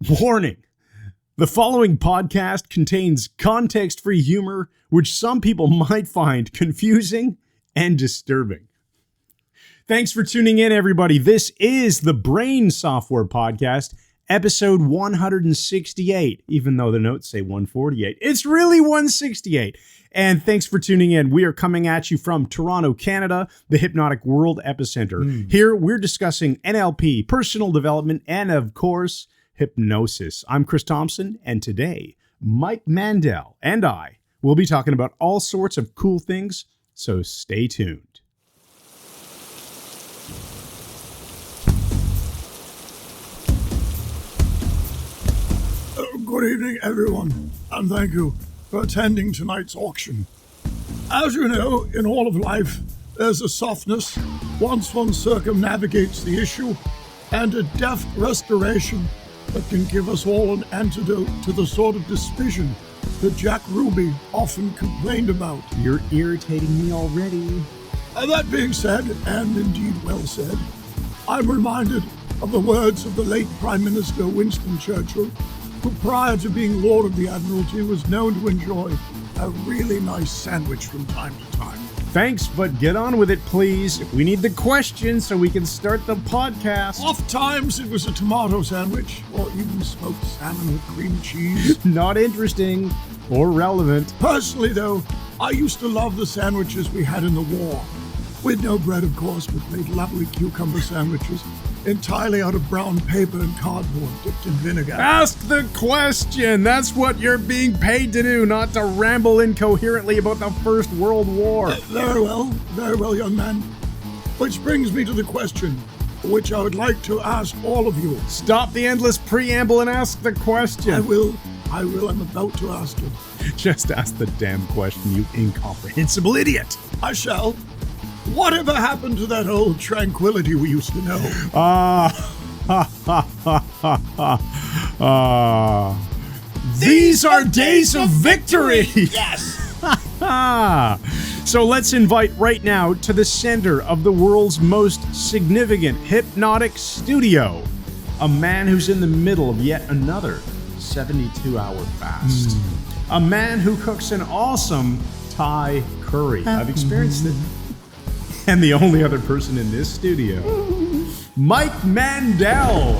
Warning. The following podcast contains context-free humor, which some people might find confusing and disturbing. Thanks for tuning in, everybody. This is the Brain Software Podcast, episode 168, even though the notes say 148. It's really 168. And thanks for tuning in. We are coming at you from Toronto, Canada, the hypnotic world epicenter. Here, we're discussing NLP, personal development, and of course, hypnosis. I'm Chris Thompson, and today, Mike Mandel and I will be talking about all sorts of cool things, so stay tuned. Good evening, everyone, and thank you for attending tonight's auction. As you know, in all of life, there's a softness once one circumnavigates the issue, and a deft restoration that can give us all an antidote to the sort of dysphagia that Jack Ruby often complained about. You're irritating me already. That being said, and indeed well said, I'm reminded of the words of the late Prime Minister Winston Churchill, who prior to being Lord of the Admiralty was known to enjoy a really nice sandwich from time to time. Thanks, but get on with it, please. We need the questions so we can start the podcast. Oft times it was a tomato sandwich, or even smoked salmon with cream cheese. Not interesting or relevant. Personally, though, I used to love the sandwiches we had in the war. With no bread, of course, but made lovely cucumber sandwiches, entirely out of brown paper and cardboard dipped in vinegar. Ask the question. That's what you're being paid to do, not to ramble incoherently about the First World War. Very well, young man. Which brings me to the question, which I would like to ask all of you. Stop the endless preamble and ask the question. I will. I'm about to ask it. Just ask the damn question, you incomprehensible idiot. I shall. Whatever happened to that old tranquility we used to know? These are days of victory! Yes! So let's invite right now to the center of the world's most significant hypnotic studio, a man who's in the middle of yet another 72-hour fast. A man who cooks an awesome Thai curry. I've experienced it. And the only other person in this studio, Mike Mandel.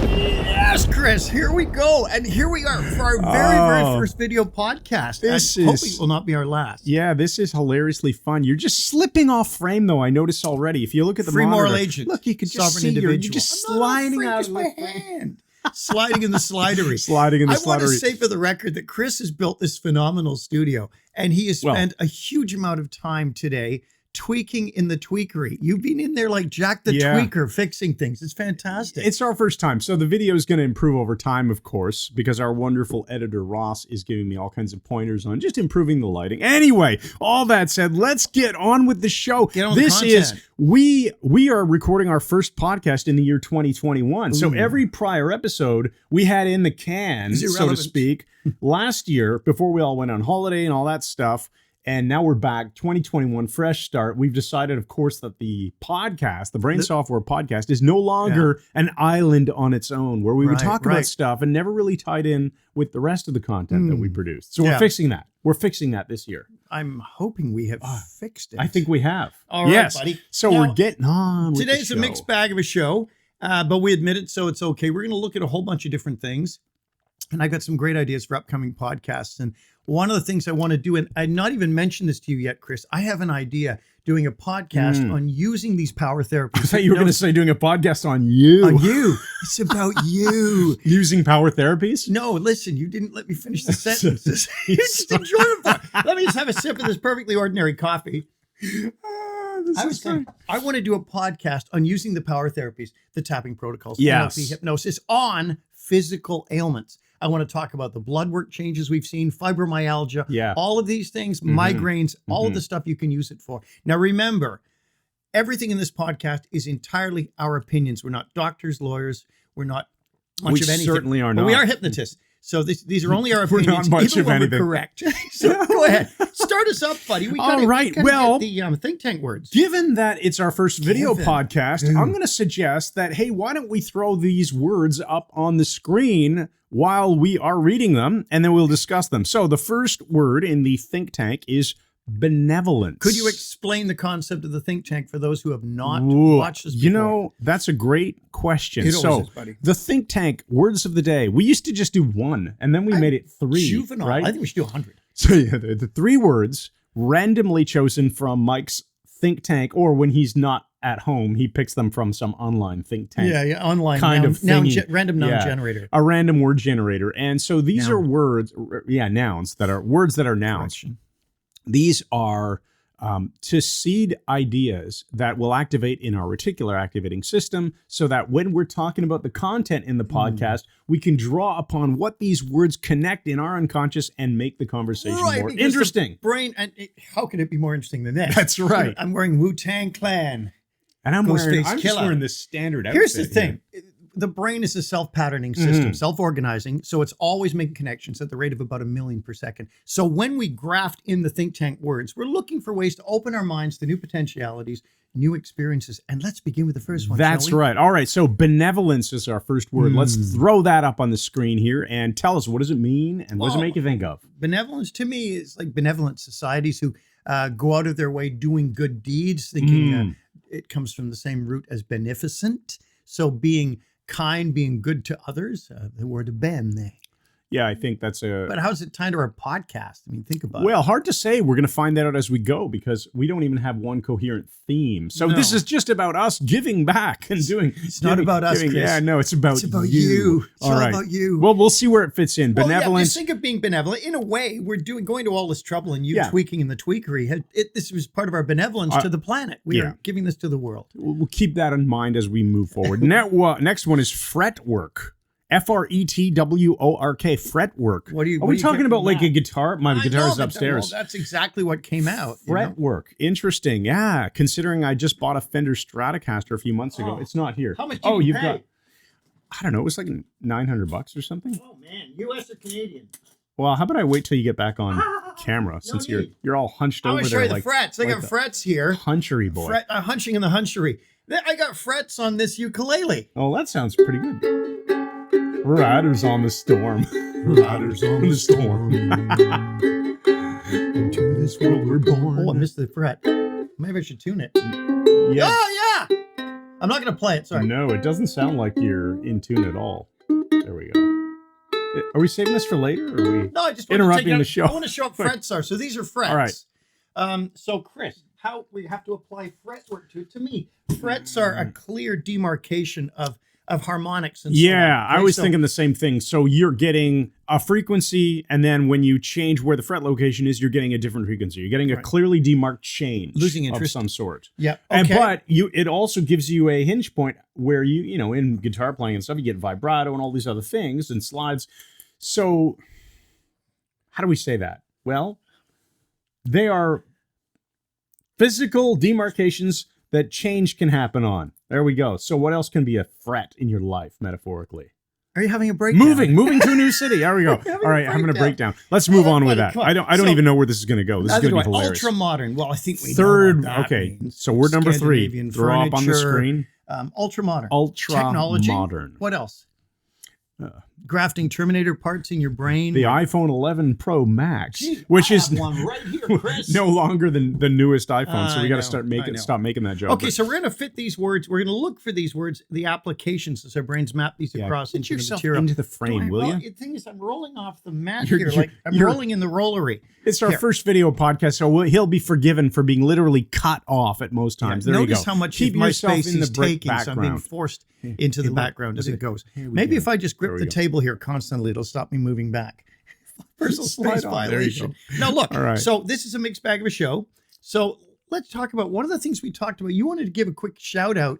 Yes, Chris, here we go. And here we are for our very first video podcast. Hoping it will not be our last. Yeah, this is hilariously fun. You're just slipping off frame, though. I noticed already. If you look at the free monitor, moral agent. Look, you could just sovereign see individual. you're just sliding out of my hand. Sliding in the slidery. Sliding in the I want to slidery. say for the record that Chris has built this phenomenal studio, and he has spent a huge amount of time today tweaking in the tweakery. You've been in there like Jack the Tweaker fixing things. It's fantastic. It's our first time. So the video is going to improve over time, of course, because our wonderful editor Ross is giving me all kinds of pointers on just improving the lighting. Anyway, all that said, let's get on with the show. Get on with the content. We are recording our first podcast in the year 2021. So every prior episode we had in the can, so to speak, last year before we all went on holiday and all that stuff. And now we're back, 2021, fresh start. We've decided, of course, that the podcast, the Brain Software Podcast, is no longer an island on its own where we would talk about stuff and never really tied in with the rest of the content that we produced. So we're fixing that. We're fixing that this year. I'm hoping we have fixed it. I think we have. All right, buddy. So now, we're getting on with today's the a show. mixed bag of a show, but we admit it, so it's okay. We're going to look at a whole bunch of different things. And I got some great ideas for upcoming podcasts. And one of the things I want to do, and I've not even mentioned this to you yet, Chris, I have an idea doing a podcast on using these power therapies. I thought you were going to say doing a podcast on you. On you. It's about you. Using power therapies? No, listen, you didn't let me finish the sentences. You just enjoy them. Let me just have a sip of this perfectly ordinary coffee. I want to do a podcast on using the power therapies, the tapping protocols, NLP, hypnosis on physical ailments. I want to talk about the blood work changes we've seen, fibromyalgia, all of these things, migraines, all of the stuff you can use it for. Now, remember, everything in this podcast is entirely our opinions. We're not doctors, lawyers. We're not much of anything. We certainly are not. But we are hypnotists. So these are only our We're opinions, not much even of when anything. we're correct. So go ahead. Start us up, buddy. All right. Well, get the think tank words. Given that it's our first video Given. podcast, I'm going to suggest that, hey, why don't we throw these words up on the screen while we are reading them, and then we'll discuss them. So the first word in the think tank is benevolence. Could you explain the concept of the think tank for those who have not watched this before? You know, that's a great question. It always is, buddy. The think tank words of the day, we used to just do one, and then we made it 3. Juvenile. Right? I think we should do 100. So yeah, the 3 words randomly chosen from Mike's think tank, or when he's not at home, he picks them from some online think tank. Yeah, online kind of thingy. random noun generator. A random word generator. And so these are words, nouns that are words that are nouns. Correction. These are to seed ideas that will activate in our reticular activating system, so that when we're talking about the content in the podcast, we can draw upon what these words connect in our unconscious and make the conversation more interesting. Brain, and how can it be more interesting than this? That's right. I'm wearing Wu-Tang Clan. And I'm Ghostface just Killer. wearing this standard outfit. Here's the thing. here. The brain is a self-patterning system, self-organizing, so it's always making connections at the rate of about 1 million per second. So when we graft in the think tank words, we're looking for ways to open our minds to new potentialities, new experiences. And let's begin with the first one. That's right. All right. So benevolence is our first word. Let's throw that up on the screen here and tell us, what does it mean and what does it make you think of? Benevolence to me is like benevolent societies who go out of their way doing good deeds, thinking it comes from the same root as beneficent. So being kind, being good to others, the word bene. Yeah, I think that's a... But how's it tied to our podcast? I mean, think about it. Well, hard to say. We're going to find that out as we go because we don't even have one coherent theme. So this is just about us giving back and doing... It's not about us, Chris. Yeah, no, it's about you. It's all right. about you. Well, we'll see where it fits in. Benevolence... Just think of being benevolent. In a way, we're going to all this trouble and you tweaking in the tweakery. This was part of our benevolence to the planet. We are giving this to the world. We'll keep that in mind as we move forward. Next one is Fretwork. Fretwork. Fretwork. What are we talking about? Like a guitar? My guitar's upstairs. Well, that's exactly what came out. Fretwork. Interesting. Yeah. Considering I just bought a Fender Stratocaster a few months ago. It's not here. How much did you pay? Got, I don't know. It was like $900 or something. Oh man, US or Canadian? Well, how about I wait till you get back on camera since you're all hunched over there. I'm going to show you the frets. I got frets here. Hunchery boy. Hunching in the hunchery. I got frets on this ukulele. Oh, that sounds pretty good. Riders on the storm. Riders on the storm. Into this world we're born. Oh, I missed the fret. Maybe I should tune it. Yeah. Oh, yeah. I'm not going to play it. Sorry. No, it doesn't sound like you're in tune at all. There we go. Are we saving this for later? Or are we no, I just interrupting the show? I want to show what frets are. So these are frets. All right. So, Chris, how we have to apply fretwork to it. To me, frets are a clear demarcation of harmonics and so on. I was thinking the same thing. So you're getting a frequency, and then when you change where the fret location is, you're getting a different frequency. You're getting a clearly demarked change, losing interest of some sort. Yeah, okay. But it also gives you a hinge point where you in guitar playing and stuff, you get vibrato and all these other things and slides. So how do we say that? Well, they are physical demarcations that change can happen on. There we go. So what else can be a fret in your life, metaphorically? Are you having a breakdown? Moving to a new city. There we go. All right, I'm going to break down. Let's move on with that. I don't even know where this is going to go. This is going to be hilarious. Ultra modern. Well, I think we Third. know what that Okay, means. so word number 3. Throw up on the screen. Ultra modern. Technology. Modern. What else? Grafting Terminator parts in your brain. The iPhone 11 Pro Max, which is one right here, Chris. no longer the newest iPhone. So we got to stop making that joke. Okay, so we're going to fit these words. We're going to look for these words, the applications as our brains map these across into the material. Into the frame, will you? The thing is, I'm rolling off the mat here. I'm rolling in the rollery. It's our first video podcast, so he'll be forgiven for being literally cut off at most times. There Notice you go. how much Keep my space in the is taking, background. so I'm being forced into the background as it goes. Maybe if I just grip the table here constantly, it'll stop me moving back. Personal space violation. Now look, so this is a mixed bag of a show. So let's talk about one of the things we talked about. You wanted to give a quick shout out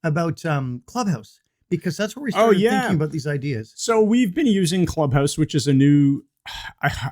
about Clubhouse, because that's where we started thinking about these ideas. So we've been using Clubhouse, which is a new,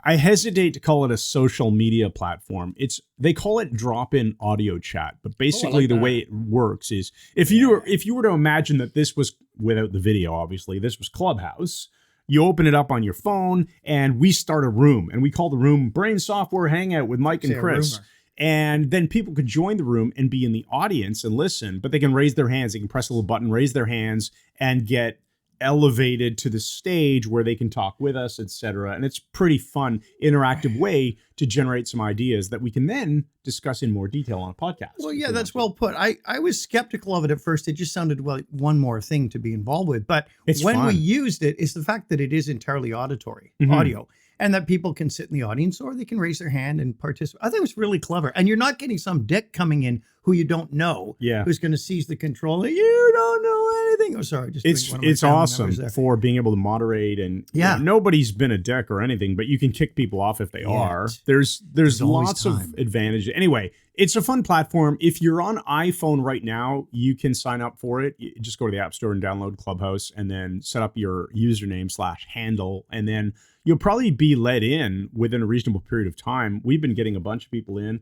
I hesitate to call it a social media platform. They call it drop-in audio chat, but basically the way it works is if you were to imagine that this was without the video, obviously this was Clubhouse. You open it up on your phone, and we start a room, and we call the room Brain Software Hangout with Mike and Chris. And then people could join the room and be in the audience and listen, but they can raise their hands. They can press a little button, raise their hands, and get elevated to the stage where they can talk with us, etc. And it's pretty fun, interactive way to generate some ideas that we can then discuss in more detail on a podcast. Well, yeah, that's well put. I was skeptical of it at first. It just sounded like one more thing to be involved with. But when we used it, it's the fact that it is entirely auditory, audio, and that people can sit in the audience or they can raise their hand and participate. I think it was really clever. And you're not getting some dick coming in who you don't know, who's going to seize the control. You don't know anything. Oh, sorry. It's awesome for being able to moderate, and you know, nobody's been a dick or anything, but you can kick people off if they are. There's lots of advantage. Anyway, it's a fun platform. If you're on iPhone right now, you can sign up for it. You just go to the App Store and download Clubhouse, and then set up your username /handle, and then you'll probably be let in within a reasonable period of time. We've been getting a bunch of people in.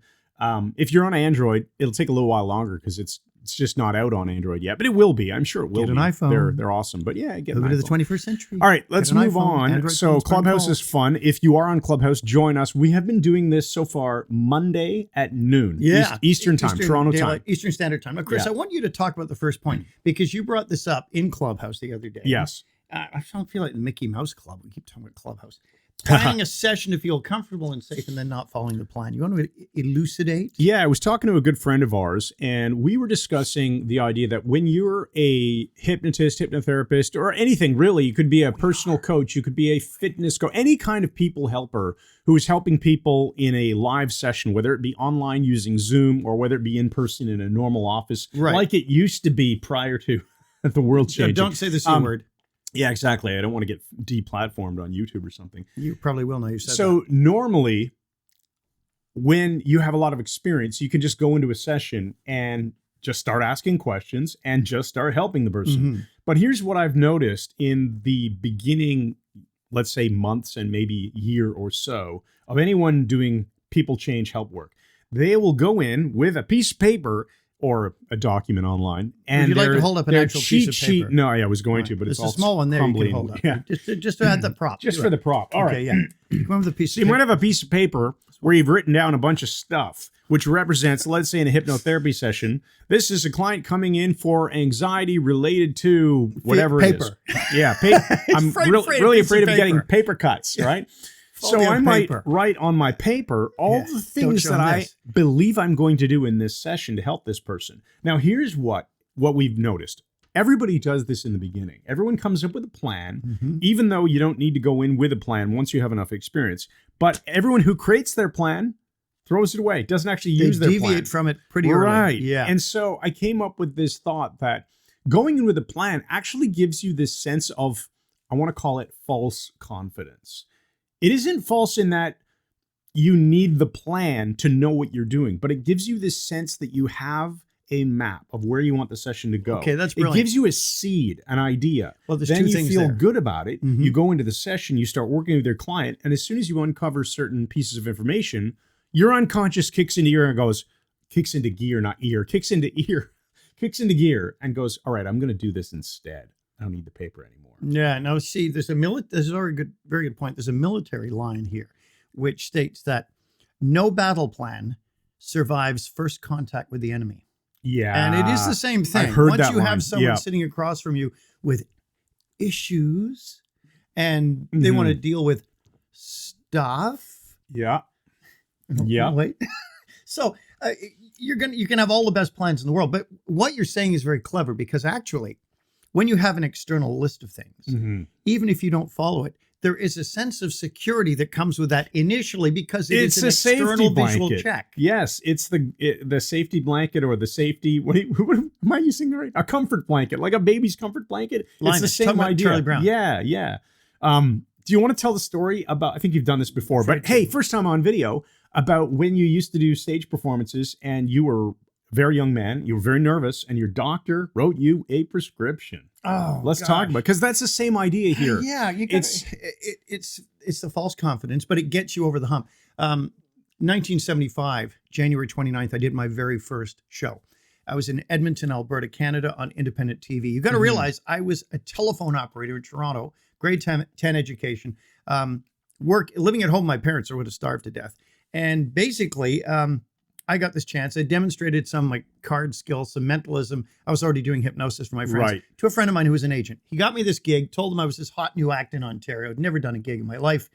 If you're on Android, it'll take a little while longer because it's just not out on Android yet, but it will be. I'm sure it will be. Get an iPhone. They're awesome. But yeah, get to the 21st century. All right, let's move on. So Clubhouse is fun. If you are on Clubhouse, join us. We have been doing this so far Monday at noon. Eastern time, Toronto time. Eastern Standard Time. Now, Chris, I want you to talk about the first point because you brought this up in Clubhouse the other day. Yes. I don't feel like the Mickey Mouse Club. We keep talking about Clubhouse. Planning a session to feel comfortable and safe and then not following the plan. You want to elucidate? Yeah, I was talking to a good friend of ours, and we were discussing the idea that when you're a hypnotist, hypnotherapist, or anything really, you could be a personal coach, you could be a fitness coach, any kind of people helper who is helping people in a live session, whether it be online using Zoom or whether it be in person in a normal office, like it used to be prior to the world changing. Don't say the C word. Yeah, exactly. I don't want to get deplatformed on YouTube or something. You probably will now you said so that. Normally, when you have a lot of experience, you can just go into a session and just start asking questions and just start helping the person. But here's what I've noticed in the beginning, let's say months and maybe year or so, of anyone doing people change help work. They will go in with a piece of paper or a document online, and would you like to hold up an actual piece of paper? No, I was going to, but it's all a small one there. You can hold up. Yeah, just to add the prop. Just for the prop. All right. Yeah. Come with a piece. So you might have a piece of paper where you've written down a bunch of stuff, which represents, let's say, in a hypnotherapy session, this is a client coming in for anxiety related to whatever it is. Yeah, paper. I'm really afraid of getting paper cuts. Right. So I might write on my paper all the things that I believe I'm going to do in this session to help this person. Now, here's what we've noticed. Everybody does this in the beginning. Everyone comes up with a plan, even though you don't need to go in with a plan once you have enough experience. But everyone who creates their plan throws it away, doesn't actually use their plan. They deviate from it pretty early. Right. Yeah. And so I came up with this thought that going in with a plan actually gives you this sense of, I want to call it false confidence. It isn't false in that you need the plan to know what you're doing, but it gives you this sense that you have a map of where you want the session to go. Okay, that's brilliant. It gives you a seed, an idea. Well, there's then two you things feel there. good about it. You go into the session, you start working with your client, and as soon as you uncover certain pieces of information, your unconscious kicks into gear, kicks into gear and goes, all right, I'm going to do this instead. I don't need the paper anymore. Yeah. Now, see, there's a very good point. There's a military line here, which states that no battle plan survives first contact with the enemy. Yeah. And it is the same thing. I've heard Once that you line. have someone sitting across from you with issues and they want to deal with stuff. Yeah. Wait. So you can have all the best plans in the world, but what you're saying is very clever because actually, when you have an external list of things, even if you don't follow it, there is a sense of security that comes with that initially because it's an external visual check. Yes, it's the safety blanket or the safety. What am I using right? A comfort blanket, like a baby's comfort blanket. Linus, it's the same idea. Charlie Brown. Yeah. Do you want to tell the story about? I think you've done this before, but hey, first time on video about when you used to do stage performances and you were very young man, you were very nervous, and your doctor wrote you a prescription. Oh, let's talk about, because that's the same idea here. Yeah, it's the false confidence, but it gets you over the hump. 1975, January 29th, I did my very first show. I was in Edmonton, Alberta, Canada on independent TV. You got to realize I was a telephone operator in Toronto, grade 10 education, living at home with my parents or would have starved to death. And basically, I got this chance. I demonstrated some like card skills, some mentalism. I was already doing hypnosis for my friends to a friend of mine who was an agent. He got me this gig, told him I was this hot new act in Ontario. I'd never done a gig in my life.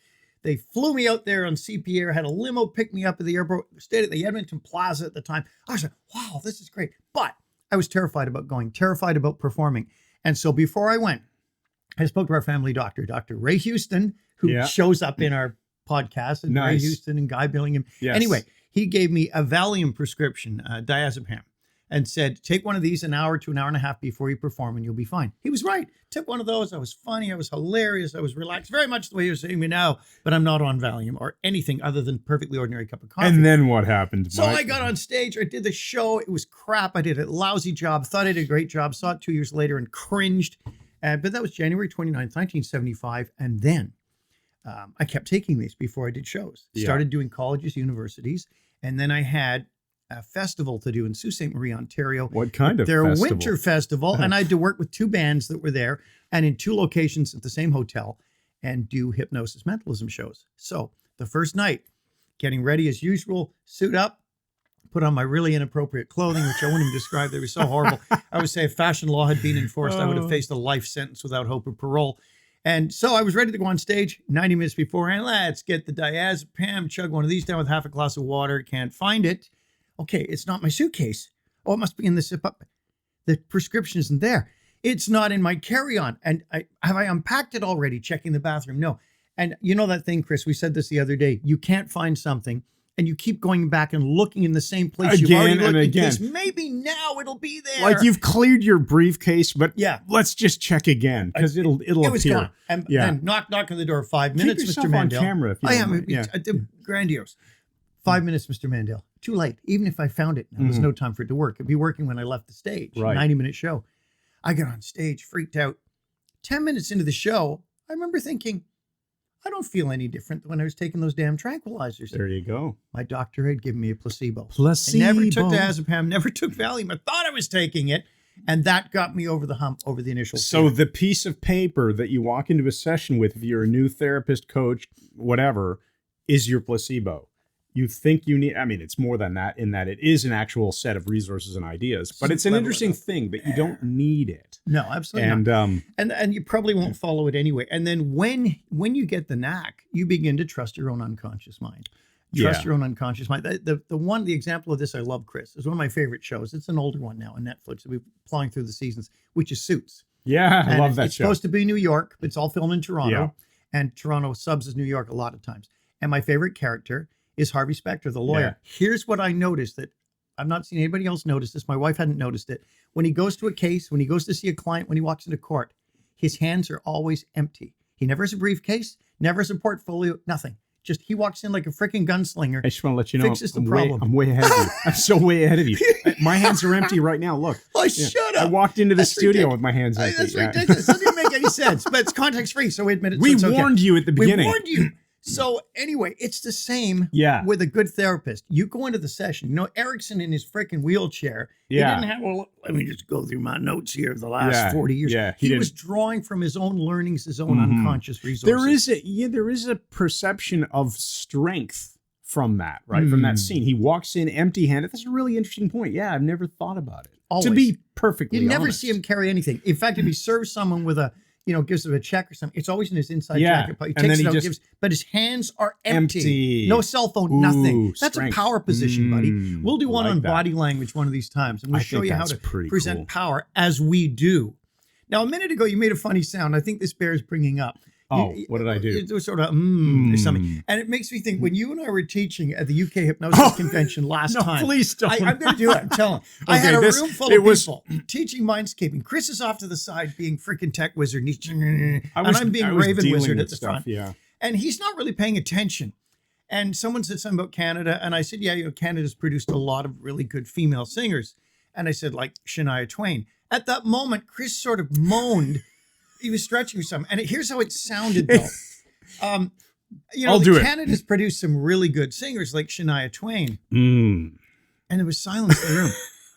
They flew me out there on CP Air, had a limo pick me up at the airport, stayed at the Edmonton Plaza at the time. I was like, wow, this is great. But I was terrified about going, terrified about performing. And so before I went, I spoke to our family doctor, Dr. Ray Houston, who shows up in our podcast, and Ray Houston and Guy Billingham. Yes. Anyway, he gave me a Valium prescription, diazepam, and said, take one of these an hour to an hour and a half before you perform and you'll be fine. He was right. Took one of those. I was funny. I was hilarious. I was relaxed, very much the way you're seeing me now, but I'm not on Valium or anything other than perfectly ordinary cup of coffee. And then what happened? So I got on stage. I did the show. It was crap. I did a lousy job. Thought I did a great job. Saw it 2 years later and cringed. But that was January 29th, 1975. And then I kept taking these before I did shows. Started doing colleges, universities. And then I had a festival to do in Sault Ste. Marie, Ontario. What kind of festival? Their winter festival. And I had to work with 2 bands that were there and in 2 locations at the same hotel and do hypnosis mentalism shows. So the first night, getting ready as usual, suit up, put on my really inappropriate clothing, which I wouldn't even describe. They were so horrible. I would say if fashion law had been enforced, I would have faced a life sentence without hope of parole. And so I was ready to go on stage 90 minutes beforehand. Let's get the diazepam, chug one of these down with half a glass of water. Can't find it. Okay, it's not my suitcase. Oh, it must be in the zip up. The prescription isn't there. It's not in my carry-on. And have I unpacked it already? Checking the bathroom? No. And you know that thing, Chris, we said this the other day. You can't find something and you keep going back and looking in the same place you've already looked in case maybe now it'll be there. Like you've cleared your briefcase, but let's just check again because it'll was appear. Gone. And then knock on the door. 5 minutes, Keep Mr. Mandel. on camera if you am grandiose. 5 minutes, Mr. Mandel. Too late. Even if I found it, there was no time for it to work. It'd be working when I left the stage. Right. 90-minute show. I got on stage, freaked out. 10 minutes into the show, I remember thinking, I don't feel any different than when I was taking those damn tranquilizers. There you go. My doctor had given me a placebo. Placebo. I never took diazepam, never took Valium. I thought I was taking it. And that got me over the hump, over the initial So fear. the piece of paper that you walk into a session with, if you're a new therapist, coach, whatever, is your placebo. You think you need, I mean, it's more than that in that it is an actual set of resources and ideas, but it's an interesting thing that you don't need it. No, absolutely not. And you probably won't follow it anyway. And then when you get the knack, you begin to trust your own unconscious mind. Trust your own unconscious mind. The example of this I love, Chris, is one of my favorite shows. It's an older one now on Netflix. We've been plowing through the seasons, which is Suits. Yeah, I love that show. It's supposed to be New York. It's all filmed in Toronto. And Toronto subs as New York a lot of times. And my favorite character is Harvey Specter, the lawyer. Yeah. Here's what I noticed that I've not seen anybody else notice this. My wife hadn't noticed it. When he goes to a case, when he goes to see a client, when he walks into court, his hands are always empty. He never has a briefcase, never has a portfolio, nothing. Just he walks in like a freaking gunslinger. I just want to let you know, fixes the problem. I'm way ahead of you. I'm so way ahead of you. My hands are empty right now. Look. Oh, shut up. I walked into the studio with my hands empty. That's ridiculous. That doesn't make any sense, but it's context free, so we admit it. We warned you at the beginning. We warned you. So anyway, it's the same with a good therapist. You go into the session, you know, Erickson in his freaking wheelchair, he didn't have, well, let me just go through my notes here of the last 40 years. Yeah, he was drawing from his own learnings, his own unconscious resources. There is a perception of strength from that, right? From that scene. He walks in empty-handed. That's a really interesting point. Yeah, I've never thought about it. Always. To be perfectly honest. You never see him carry anything. In fact, if he serves someone with a, gives him a check or something, it's always in his inside jacket. He takes it out, but his hands are empty. No cell phone, nothing. That's strength. A power position, buddy. We'll do one on body language one of these times, and we'll show you how to present power as we do. Now, a minute ago, you made a funny sound. I think this bears bringing up. What did I do? It was sort of or something. And it makes me think, when you and I were teaching at the UK Hypnosis Convention last time. Please don't. I'm going to do it. I'm telling. I had a room full of people teaching mindscaping. Chris is off to the side being freaking tech wizard. And I'm being Raven wizard at the front. Yeah. And he's not really paying attention. And someone said something about Canada. And I said, Canada's produced a lot of really good female singers. And I said, like Shania Twain. At that moment, Chris sort of moaned. He was stretching or something. And here's how it sounded, though. Canada's produced some really good singers like Shania Twain. And there was silence in the room.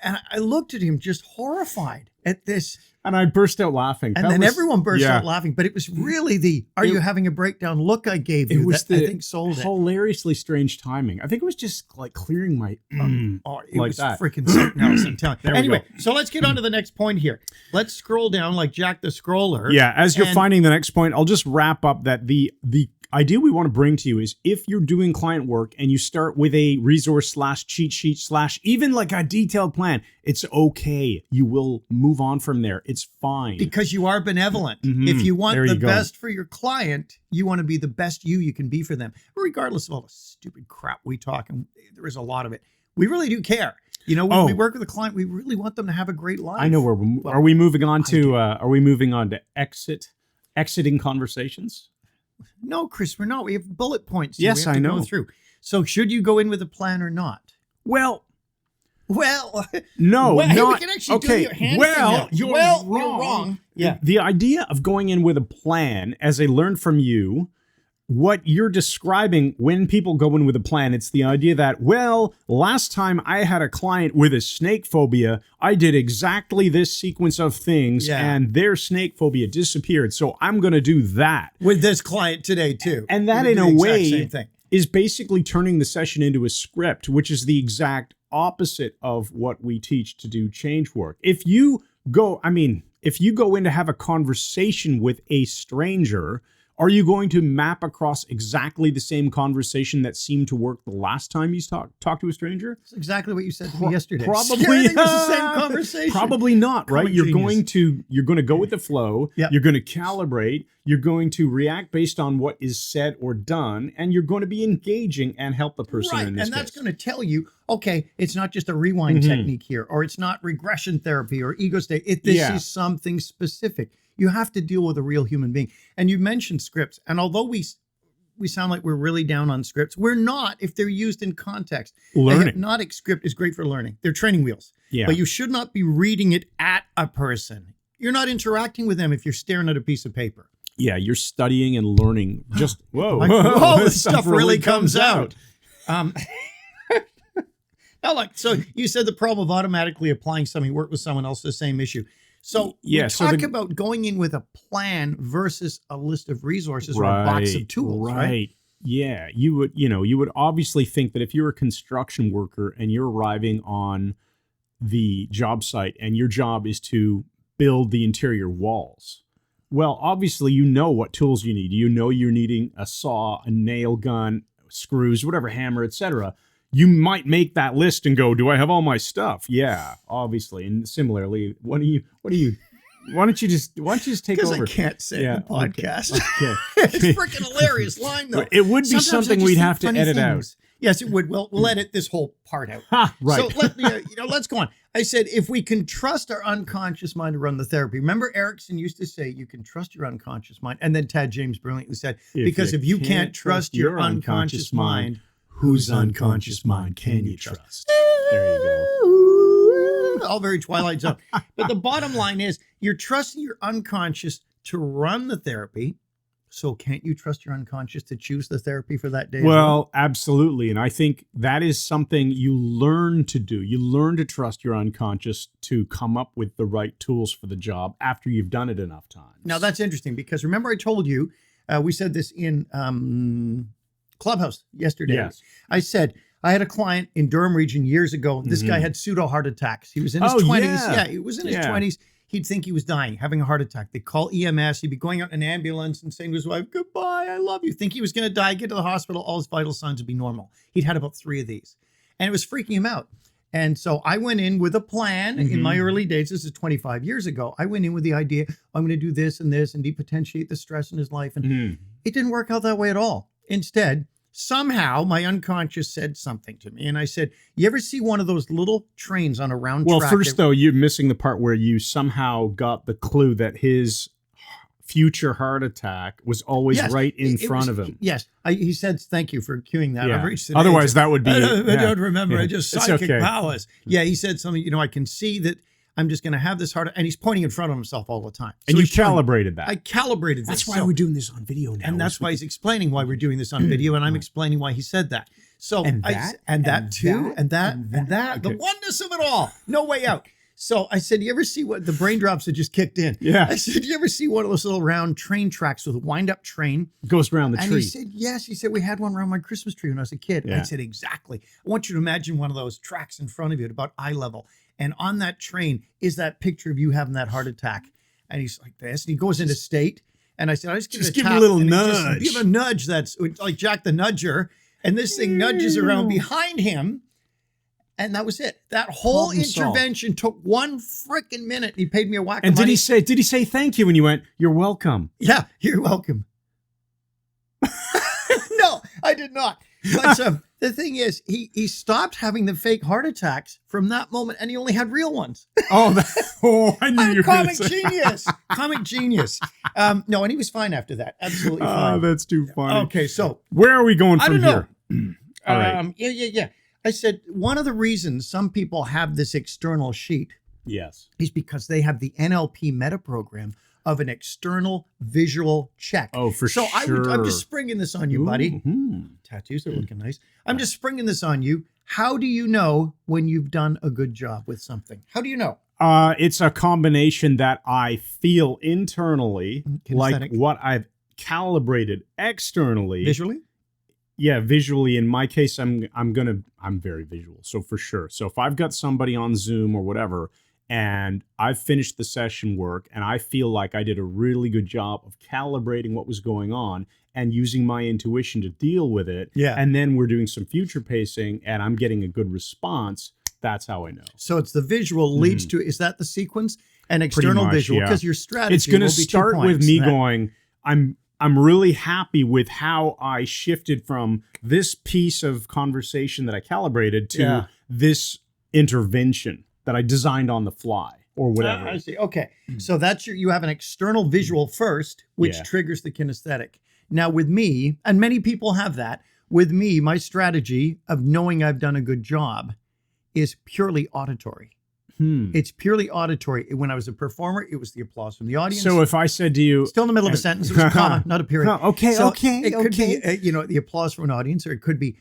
And I looked at him just horrified at this. And I burst out laughing. And then everyone burst out laughing. But it was really are you having a breakdown look I gave you that I think sold it. Hilariously strange timing. I think it was just like clearing my... it like was freaking something else, I'm telling you. Anyway, so let's get on to the next point here. Let's scroll down like Jack the Scroller. Yeah, as you're finding the next point, I'll just wrap up that the idea we want to bring to you is if you're doing client work and you start with a resource / cheat sheet / even like a detailed plan, it's okay. You will move on from there. It's fine. Because you are benevolent. If you want the best for your client, you want to be the best you can be for them. Regardless of all the stupid crap we talk, and there is a lot of it. We really do care. You know, when we work with a client, we really want them to have a great life. I know are we moving on to exiting conversations? No, Chris, we're not. We have bullet points. Yes, I know. Go through. So should you go in with a plan or not? Well, no, not. We can actually do your hand thing you're wrong. Yeah. The idea of going in with a plan, as I learned from you, what you're describing when people go in with a plan, it's the idea that, well, last time I had a client with a snake phobia, I did exactly this sequence of things and their snake phobia disappeared. So I'm going to do that. With this client today, too. And that, in a way, is basically turning the session into a script, which is the exact opposite of what we teach to do change work. If you go in to have a conversation with a stranger, are you going to map across exactly the same conversation that seemed to work the last time you talked to a stranger? That's exactly what you said to me yesterday. Probably it was the same conversation. Probably not, right? You're going to go with the flow. Yep. You're going to calibrate. You're going to react based on what is said or done, and you're going to be engaging and help the person in this case. And that's going to tell you, okay, it's not just a rewind technique here, or it's not regression therapy or ego state. This is something specific. You have to deal with a real human being. And you mentioned scripts. And although we sound like we're really down on scripts, we're not if they're used in context. Learning. A hypnotic script is great for learning. They're training wheels. Yeah. But you should not be reading it at a person. You're not interacting with them if you're staring at a piece of paper. Yeah, you're studying and learning. Just, whoa. This stuff really comes out. Now, so you said the problem of automatically applying something, work with someone else, the same issue. So talk about going in with a plan versus a list of resources or a box of tools, right? Yeah, you would obviously think that if you're a construction worker and you're arriving on the job site and your job is to build the interior walls, well, obviously you know what tools you need. You know you're needing a saw, a nail gun, screws, whatever, hammer, etc. You might make that list and go, do I have all my stuff? Yeah, obviously. And similarly, why don't you just take over? Because I can't say the podcast. Okay. It's a freaking hilarious line, though. It would be something we'd have to edit out. Yes, it would. We'll edit this whole part out. Right. So let's go on. I said, if we can trust our unconscious mind to run the therapy. Remember Erickson used to say, you can trust your unconscious mind. And then Tad James brilliantly said, because if you can't trust your unconscious mind, whose unconscious mind can you trust? There you go. All very Twilight Zone. But the bottom line is, you're trusting your unconscious to run the therapy. So can't you trust your unconscious to choose the therapy for that day? Well, absolutely. And I think that is something you learn to do. You learn to trust your unconscious to come up with the right tools for the job after you've done it enough times. Now, that's interesting because remember I told you, we said this in Clubhouse yesterday. Yes. I said, I had a client in Durham region years ago. This guy had pseudo heart attacks. He was in his 20s. Yeah, he was in his 20s. He'd think he was dying, having a heart attack. They'd call EMS. He'd be going out in an ambulance and saying to his wife, goodbye, I love you. Think he was going to die, get to the hospital, all his vital signs would be normal. He'd had about 3 of these. And it was freaking him out. And so I went in with a plan in my early days. This is 25 years ago. I went in with the idea, I'm going to do this and depotentiate the stress in his life. And it didn't work out that way at all. Instead, somehow my unconscious said something to me. And I said, you ever see one of those little trains on a round track? Well, first, though, you're missing the part where you somehow got the clue that his future heart attack was always right in front of him. Yes. He said, thank you for cueing that. Yeah. Otherwise, that would be... I don't remember. I just psychic powers. Yeah, he said something, I can see that I'm just going to have this heart, and he's pointing in front of himself all the time. So and you calibrated that. I calibrated That's why we're doing this on video now. And that's why he's explaining why we're doing this on video, and I'm explaining why he said that. So And that Okay. the oneness of it all. No way out. So I said, you ever see what the brain drops had just kicked in? Yeah. I said, you ever see one of those little round train tracks with a wind-up train? Goes around the And tree. he said, yes. He said, we had one around my Christmas tree when I was a kid. Yeah. I said, exactly. I want you to imagine one of those tracks in front of you at about eye level. And on that train is that picture of you having that heart attack. And he's like this. And he goes into state. And I said, I just give give him a little nudge. Give a nudge that's like Jack the Nudger. And this thing nudges around behind him. And that was it. That whole Problem solved. intervention took 1 freaking minute. He paid me a whack of And money. did he say thank you when you went, you're welcome? Yeah, you're welcome. No, I did not. But the thing is, he stopped having the fake heart attacks from that moment, and he only had real ones. I knew you were going Comic to say. genius. Comic genius. No, and he was fine after that. Absolutely Oh, fine. that's too funny. Okay, so Where are we going I from don't know. here? All right. Yeah. I said one of the reasons some people have this external sheet Yes. is because they have the NLP meta program of an external visual check. Oh, for so sure. I'm just springing this on you, buddy. Mhm. Tattoos are looking nice. I'm just springing this on you. How do you know when you've done a good job with something? How do you know? It's a combination that I feel internally, like Kinesthetic. what I've calibrated externally. Visually? Yeah, visually. In my case, I'm very visual. So for sure. So if I've got somebody on Zoom or whatever, and I've finished the session work and I feel like I did a really good job of calibrating what was going on and using my intuition to deal with it. Yeah. And then we're doing some future pacing and I'm getting a good response. That's how I know. So it's the visual leads to, is that the sequence? An external much, visual? yeah. Because your strategy It's going to will be 2 start with points. me That- going, I'm really happy with how I shifted from this piece of conversation that I calibrated to Yeah. this intervention that I designed on the fly or whatever. I see. Okay. So that's you have an external visual first, which Yeah. triggers the kinesthetic. Now with me, and many people have that, with me, my strategy of knowing I've done a good job is purely auditory. It's purely auditory. When I was a performer, it was the applause from the audience. So if I said to you, Still in the middle of a sentence, it was a comma, not a period. No, okay, So okay, It could okay. be, the applause from an audience, or it could be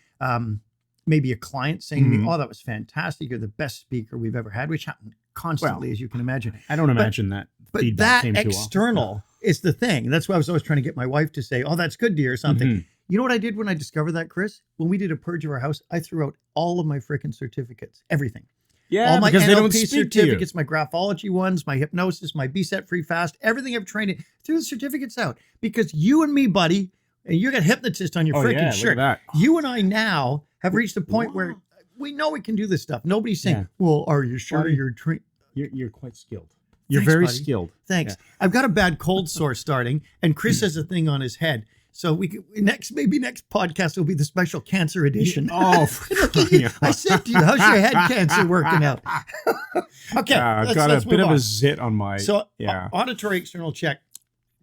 maybe a client saying to me, "Oh, that was fantastic! You're the best speaker we've ever had," which happened constantly, as you can imagine. I don't imagine that But feedback that came too often. external is the thing. That's why I was always trying to get my wife to say, "Oh, that's good, dear," or something. Mhm. You know what I did when I discovered that, Chris? When we did a purge of our house, I threw out all of my freaking certificates, everything. Yeah, All my because they don't NLP speak to you. certificates, my graphology ones, my hypnosis, my BSET free fast, everything I've trained in, threw the certificates out. Because you and me, buddy, and you got hypnotist on your Oh, freaking yeah, look at shirt. that. You and I now have reached a point where we know we can do this stuff. Nobody's saying, Yeah. "Well, are you sure Buddy. you're trained?" You're quite skilled. You're Thanks, very buddy. skilled. Thanks. I've got a bad cold sore starting, and Chris has a thing on his head. So we could, next podcast will be the special cancer edition. Oh, for Look at you. crying out I said to you, how's your head cancer working out? Okay, I've got a let's bit move of on. a zit on my. So yeah. auditory external check.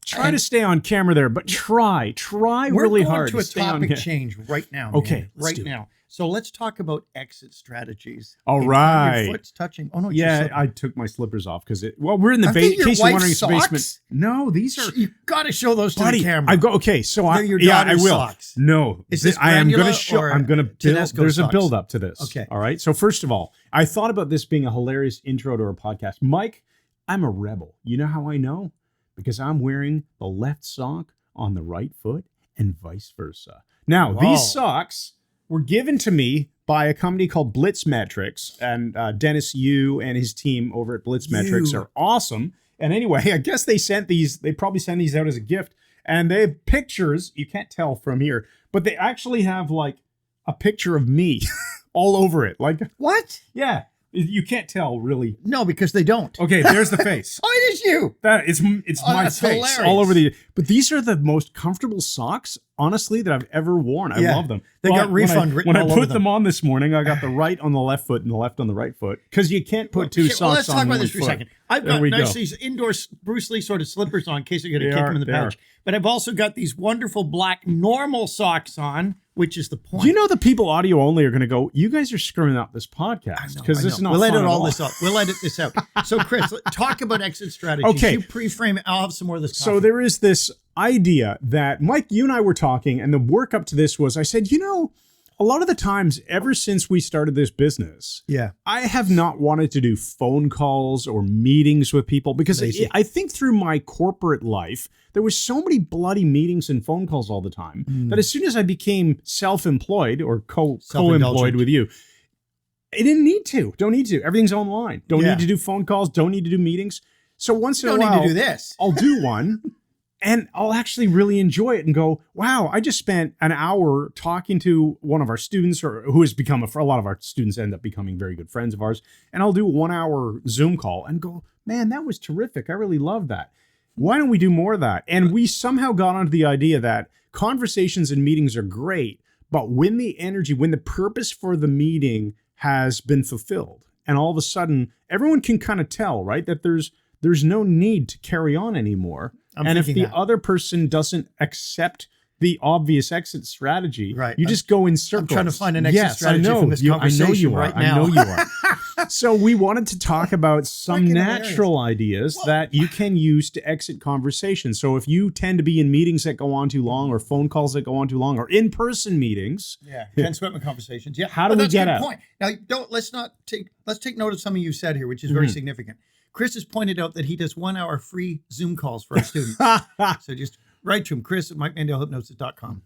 Try to stay on camera there, but try We're really going hard to a stay on topic here. change right now. Okay, man. let's right do it. now. So let's talk about exit strategies. All And right. Your foot's touching. Oh no, it's Yeah, your slipper. I took my slippers off because we're in the Are they your case you're wondering, wife's it's the basement. socks? No, these are You got to show those to buddy. the camera. I've got okay. So They're your I daughter's will. socks. No, Is this I am going to granula show. or I'm going to build. Tedesco There's a socks? build up to this. Okay. All right. So first of all, I thought about this being a hilarious intro to our podcast. Mike, I'm a rebel. You know how I know? Because I'm wearing the left sock on the right foot and vice versa. Now, Wow. these socks were given to me by a company called Blitz Metrics, and Dennis Yu and his team over at Blitz Metrics Yu. are awesome. And anyway, I guess they sent these, they probably sent these out as a gift, and they have pictures, you can't tell from here, but they actually have like a picture of me all over it. Like, What? yeah, you can't tell really. No, because they don't. Okay, there's the face. Oh, it is you. That it's Oh, my that's face hilarious. all over the. But these are the most comfortable socks, honestly, that I've ever worn. I Yeah. love them. They got refund written when I all over put them. them on this morning. I got the right on the left foot and the left on the right foot because you can't put two Okay, socks well, let's on talk about one this for a foot. second. I've There got we nice go. these indoor Bruce Lee sort of slippers on in case I got to They kick are- them in the they pouch. But I've also got these wonderful black normal socks on, which is the point. You know, the people audio only are going to go, you guys are screwing up this podcast because this is not We'll fun edit at all this out. We'll edit this out. So, Chris, talk about exit strategies. Okay. You pre-frame it. I'll have some more of this. So coffee. there is this idea that Mike, you and I were talking, and the work up to this was I said, a lot of the times, ever since we started this business, I have not wanted to do phone calls or meetings with people because I think through my corporate life, there was so many bloody meetings and phone calls all the time that as soon as I became self-employed or co-employed with you, I didn't need to. Don't need to. Everything's online. Don't need to do phone calls. Don't need to do meetings. So once in a while, need to do this. I'll do one. And I'll actually really enjoy it and go, wow, I just spent an hour talking to one of our students or who has become a lot of our students end up becoming very good friends of ours. And I'll do a 1 hour Zoom call and go, man, that was terrific. I really love that. Why don't we do more of that? And we somehow got onto the idea that conversations and meetings are great, but when the purpose for the meeting has been fulfilled and all of a sudden everyone can kind of tell, right, that there's no need to carry on anymore. And if the other person doesn't accept the obvious exit strategy, you just go in circles. I'm trying to find an exit strategy from this conversation right now. I know you are. So we wanted to talk about some natural ideas that you can use to exit conversations. So if you tend to be in meetings that go on too long or phone calls that go on too long or in-person meetings. Ken Sweatman conversations. How do we get out? Point. Now, let's take note of something you said here, which is very significant. Chris has pointed out that he does 1 hour free Zoom calls for our students. So just write to him, Chris at MikeMandelHypnosis.com.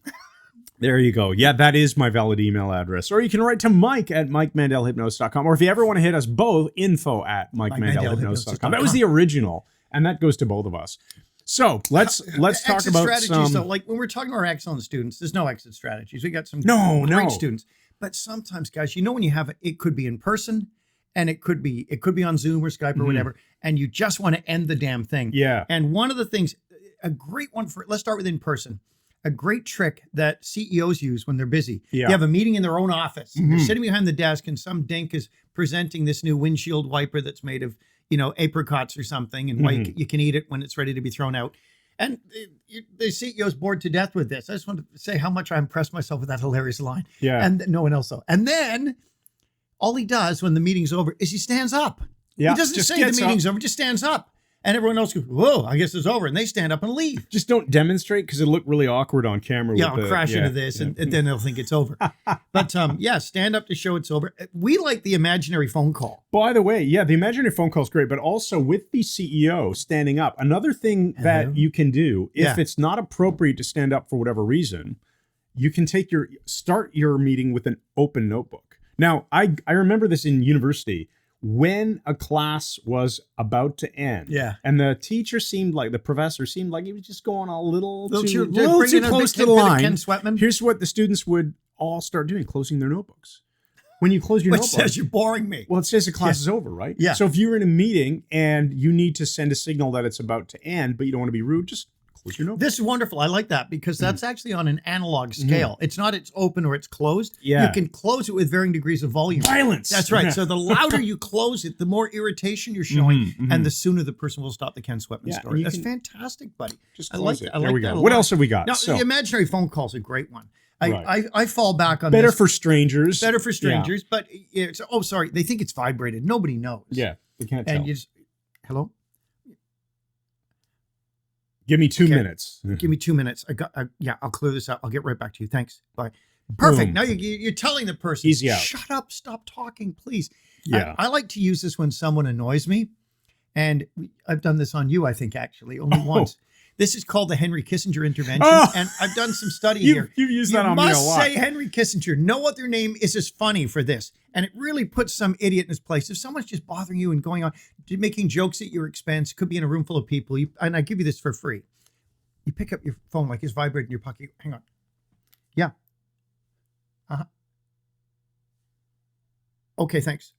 There you go. Yeah, that is my valid email address. Or you can write to Mike at MikeMandelHypnosis.com. Or if you ever want to hit us both, info at MikeMandelHypnosis.com. That was the original, and that goes to both of us. So let's talk about strategies. So like when we're talking to our excellent students, there's no exit strategies. We got some great students. But sometimes, guys, when you have it could be in person, and it could be on Zoom or Skype or whatever, and you just want to end the damn thing. Yeah. And one of the things, a great one let's start with in person. A great trick that CEOs use when they're busy. Yeah. They have a meeting in their own office. They're sitting behind the desk, and some dink is presenting this new windshield wiper that's made of, apricots or something, and you can eat it when it's ready to be thrown out. And the CEO's bored to death with this. I just want to say how much I impressed myself with that hilarious line. Yeah. And no one else saw. And then all he does when the meeting's over is he stands up. Yeah, he doesn't say the meeting's over, just stands up. And everyone else goes, whoa, I guess it's over. And they stand up and leave. Just don't demonstrate because it looked really awkward on camera. Yeah, I'll crash into this and then they'll think it's over. But stand up to show it's over. We like the imaginary phone call. By the way, the imaginary phone call is great, but also with the CEO standing up, another thing that you can do, if it's not appropriate to stand up for whatever reason, you can start your meeting with an open notebook. Now, I remember this in university. When a class was about to end, and the professor seemed like he was just going a little too close to the line. Here's what the students would all start doing: closing their notebooks. When you close your notebook, it says you're boring me. Well, it says the class is over, right? Yeah. So if you're in a meeting and you need to send a signal that it's about to end, but you don't want to be rude, just close your notebook. This is wonderful. I like that because that's actually on an analog scale. It's not it's open or it's closed. Yeah. You can close it with varying degrees of volume. Violence. That's right. So the louder you close it, the more irritation you're showing, and the sooner the person will stop the Ken Sweatman story. That's fantastic, buddy. Just I like it. I like that. What else have we got? Now, the imaginary phone call is a great one. I fall back on better this. for strangers. Better for strangers, but it's sorry, they think it's vibrated. Nobody knows. Yeah, they can't tell. And you just, hello? Give me 2 minutes. Give me 2 minutes. I'll clear this up. I'll get right back to you. Thanks. Bye. Perfect. Now you're telling the person, easy out. Shut up. Stop talking, please. Yeah. I like to use this when someone annoys me. And I've done this on you, I think, actually, only once. This is called the Henry Kissinger intervention. And I've done some study here. You've used that on me a lot. You must say Henry Kissinger. No other name is as funny for this. And it really puts some idiot in his place. If someone's just bothering you and going on, making jokes at your expense, could be in a room full of people, and I give you this for free. You pick up your phone like it's vibrating in your pocket. Hang on. Yeah. Uh-huh. Okay, thanks.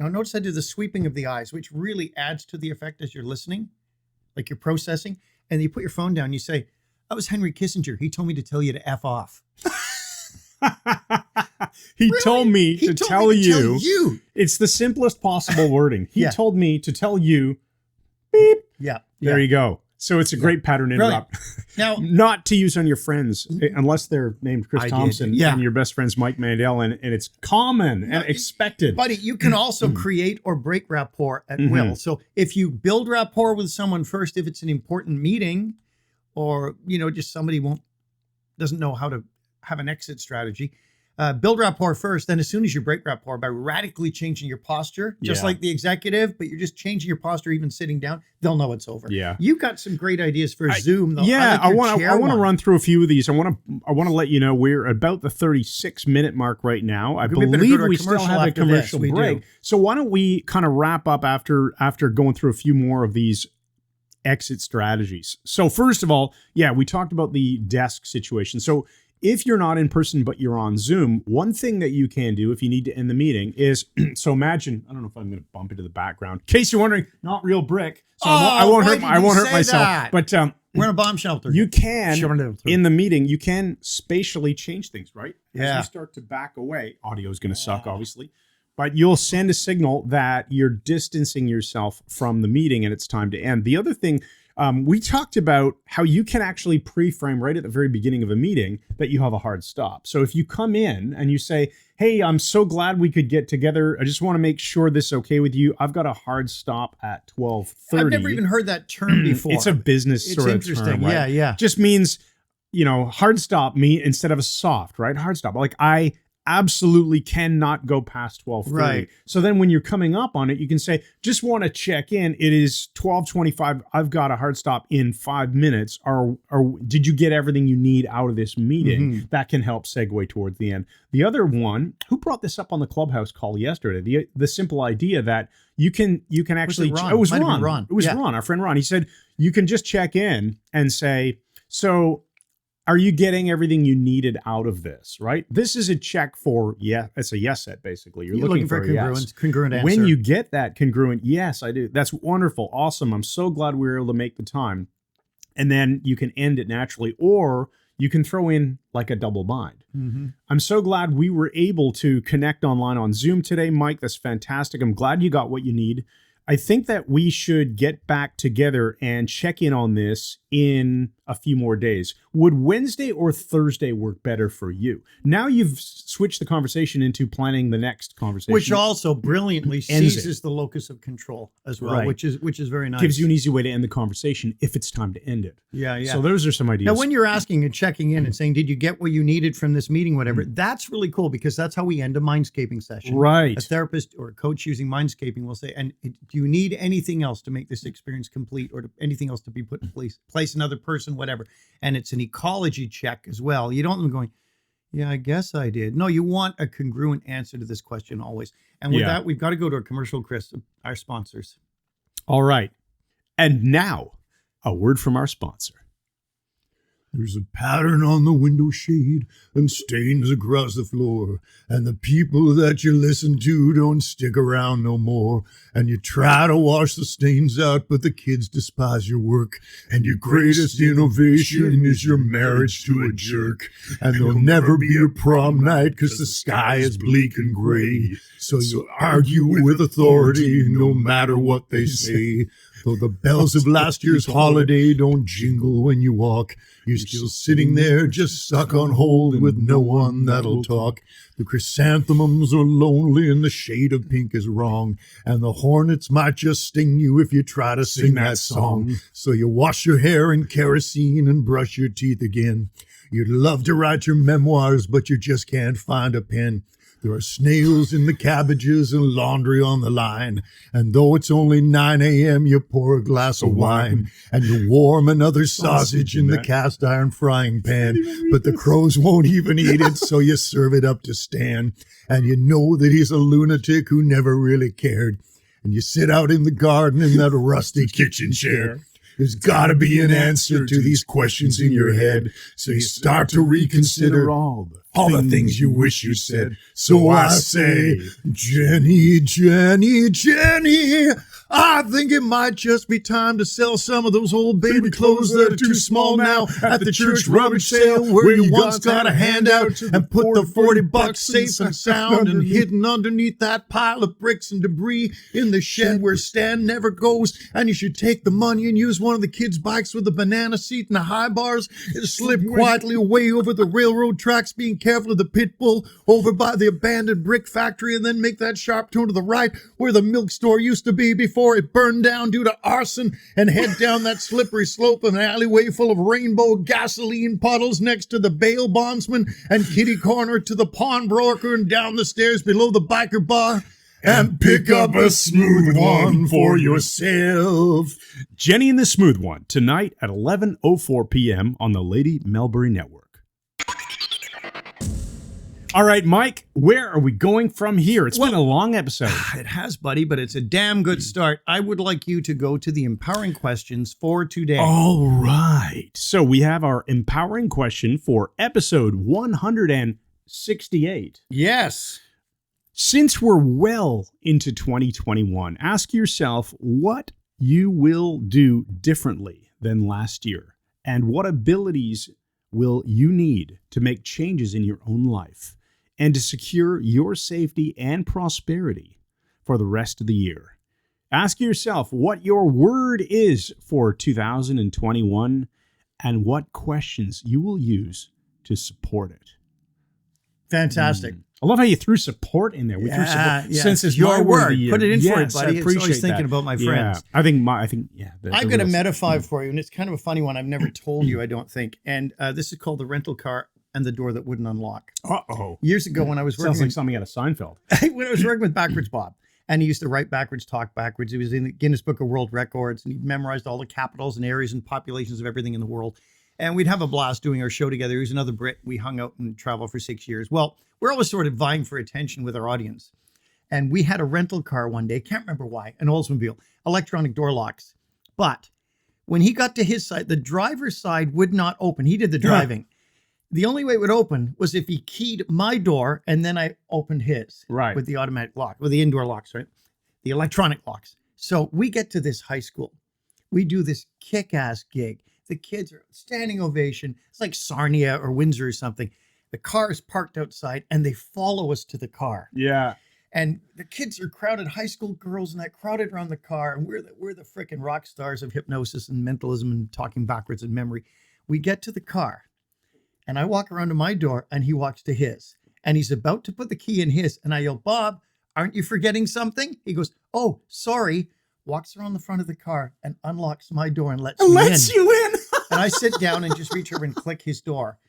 Now notice I do the sweeping of the eyes, which really adds to the effect as you're listening, like you're processing. And you put your phone down, you say, that was Henry Kissinger. He told me to tell you to F off. He told me to tell you. It's the simplest possible wording. He told me to tell you, beep. Yeah. There you go. So it's a great pattern interrupt. Now, not to use on your friends, unless they're named Chris Thompson and your best friend's Mike Mandel, and it's common and expected. Buddy, you can also create or break rapport at will. So if you build rapport with someone first, if it's an important meeting, or just somebody doesn't know how to have an exit strategy, build rapport first. Then as soon as you break rapport by radically changing your posture, just like the executive, but you're just changing your posture, even sitting down, they'll know it's over. Yeah. You've got some great ideas for Zoom, though. I want to run through a few of these. I want to let you know we're about the 36-minute mark right now. I believe we still have a commercial break. So why don't we kind of wrap up after going through a few more of these exit strategies. So first of all, we talked about the desk situation. So if you're not in person, but you're on Zoom, one thing that you can do if you need to end the meeting is, so imagine, I don't know if I'm going to bump into the background. In case you're wondering, not real brick. So I won't hurt myself. That? But we're in a bomb shelter. You can, in the meeting, you can spatially change things, right? Yeah. As you start to back away, audio is going to suck, obviously. But you'll send a signal that you're distancing yourself from the meeting and it's time to end. The other thing, we talked about how you can actually pre-frame right at the very beginning of a meeting that you have a hard stop. So if you come in and you say, hey, I'm so glad we could get together. I just want to make sure this is okay with you. I've got a hard stop at 12:30. I've never even heard that term before. It's a business sort of term, right? Yeah. Just means, hard stop instead of a soft, right? Hard stop. Like I absolutely cannot go past 12:30. Right. So then when you're coming up on it, you can say, just want to check in. It is 12:25. I've got a hard stop in 5 minutes. Or did you get everything you need out of this meeting? That can help segue towards the end. The other one, who brought this up on the Clubhouse call yesterday? The simple idea that you can actually, it was Ron. It was Ron, our friend Ron. He said, you can just check in and say, so are you getting everything you needed out of this, right? This is a check for, it's a yes set, basically. You're looking for a congruent answer. When you get that congruent, yes, I do. That's wonderful. Awesome. I'm so glad we were able to make the time. And then you can end it naturally, or you can throw in like a double bind. I'm so glad we were able to connect online on Zoom today, Mike. That's fantastic. I'm glad you got what you need. I think that we should get back together and check in on this in a few more days. Would Wednesday or Thursday work better for you? Now you've switched the conversation into planning the next conversation, which also brilliantly seizes the locus of control as well, right. which is very nice. Gives you an easy way to end the conversation if it's time to end it. Yeah. So those are some ideas. Now, when you're asking and checking in and saying, did you get what you needed from this meeting, whatever, that's really cool, because that's how we end a mindscaping session. Right. A therapist or a coach using mindscaping will say, and do you need anything else to make this experience complete, or anything else to be put in place, another person, whatever. And it's an ecology check as well. You don't want them going, yeah, I guess I did. No, you want a congruent answer to this question always. And with that, we've got to go to a commercial, Chris, our sponsors. All right. And now, a word from our sponsor. There's a pattern on the window shade and stains across the floor, and the people that you listen to don't stick around no more. And you try to wash the stains out, but the kids despise your work. And your greatest innovation is your marriage to a jerk. And there'll never be a prom night 'cause the sky is bleak and gray. So you argue with authority no matter what they say. Though the bells of last year's holiday don't jingle when you walk, you're still sitting there just stuck on hold with no one that'll talk. The chrysanthemums are lonely and the shade of pink is wrong, and the hornets might just sting you if you try to sing that song. So you wash your hair in kerosene and brush your teeth again. You'd love to write your memoirs, but you just can't find a pen. There are snails in the cabbages and laundry on the line. And though it's only 9 a.m., you pour a glass of wine. And you warm another sausage in the cast iron frying pan. But the crows won't even eat it, so you serve it up to Stan. And you know that he's a lunatic who never really cared. And you sit out in the garden in that rusty kitchen chair. There's got to be an answer to these questions in your head. So you start to reconsider all the things you wish you said. So I say, Jenny, Jenny, Jenny, I think it might just be time to sell some of those old baby clothes that are too small now at the church rummage sale where you once got a handout and put the $40 safe and sound and hidden underneath that pile of bricks and debris in the shed where Stan never goes. And you should take the money and use one of the kids' bikes with the banana seat and the high bars and slip quietly away over the railroad tracks, being careful of the pit bull over by the abandoned brick factory, and then make that sharp turn to the right where the milk store used to be before before it burned down due to arson and head down that slippery slope of an alleyway full of rainbow gasoline puddles next to the bail bondsman and kitty corner to the pawnbroker and down the stairs below the biker bar and pick up a smooth one for yourself. Jenny and the Smooth One, tonight at 11:04 p.m. on the Lady Melbury Network. All right, Mike, where are we going from here? It's been a long episode. It has, buddy, but it's a damn good start. I would like you to go to the empowering questions for today. All right. So we have our empowering question for episode 168. Yes. Since we're well into 2021, ask yourself what you will do differently than last year and what abilities will you need to make changes in your own life and to secure your safety and prosperity for the rest of the year. Ask yourself what your word is for 2021 and what questions you will use to support it. Fantastic. I love how you threw support in there. We threw support. Yeah. Since it's your my word of the word. year. Put it in for it, Yes, buddy. I appreciate always thinking that. about my friends. I think. I've got a Meta 5 for you, and it's kind of a funny one. I've never told you, I don't think. And this is called The Rental Car and the Door That Wouldn't Unlock. Uh-oh. Years ago when I was working... Sounds like something out of Seinfeld. when I was working with Backwards Bob, and he used to write backwards, talk backwards. He was in the Guinness Book of World Records, and he memorized all the capitals and areas and populations of everything in the world. And we'd have a blast doing our show together. He was another Brit. We hung out and traveled for 6 years. Well, we're always sort of vying for attention with our audience. And we had a rental car one day, can't remember why, an Oldsmobile, electronic door locks. But when he got to his side, the driver's side would not open. He did the driving. The only way it would open was if he keyed my door and then I opened his. Right. With the automatic lock, with the indoor locks, right? The electronic locks. So we get to this high school. We do this kick-ass gig. The kids are standing ovation. It's like Sarnia or Windsor or something. The car is parked outside and they follow us to the car. Yeah. And the kids are crowded, high school girls and that crowded around the car. And we're the freaking rock stars of hypnosis and mentalism and talking backwards and memory. We get to the car and I walk around to my door and he walks to his. And he's about to put the key in his. And I yell, Bob, aren't you forgetting something? He goes, oh, sorry. Walks around the front of the car and unlocks my door and lets you in. And I sit down and just reach over and click his door.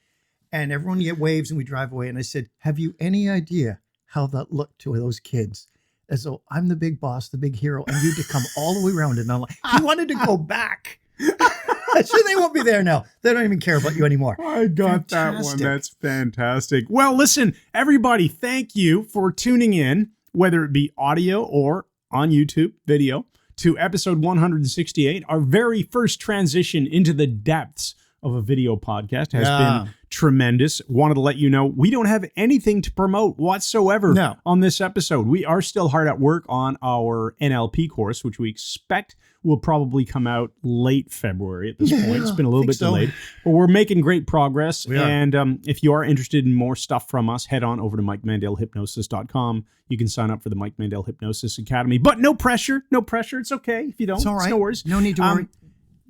And everyone waves and we drive away. And I said, have you any idea how that looked to those kids? As though I'm the big boss, the big hero, and you to come all the way around and unlock. He wanted to go back. Sure, they won't be there now. They don't even care about you anymore. I got that one. That's fantastic. Well, listen, everybody, thank you for tuning in, whether it be audio or on YouTube video, to episode 168, our very first transition into the depths of a video podcast has been tremendous. Wanted to let you know we don't have anything to promote whatsoever on this episode. We are still hard at work on our NLP course, which we expect will probably come out late February at this point. It's been a little bit delayed, but we're making great progress. And if you are interested in more stuff from us, head on over to MikeMandelHypnosis.com. You can sign up for the Mike Mandel Hypnosis Academy, but no pressure. No pressure. It's okay if you don't. It's all right. No worries. No need to worry.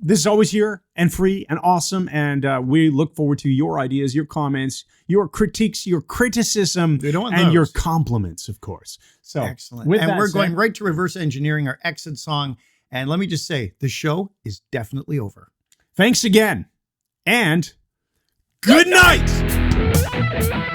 This is always here and free and awesome, and we look forward to your ideas, your comments, your critiques, your criticism, and your compliments, of course. So excellent. And we're going right to reverse engineering our exit song. And let me just say, the show is definitely over. Thanks again, and good night.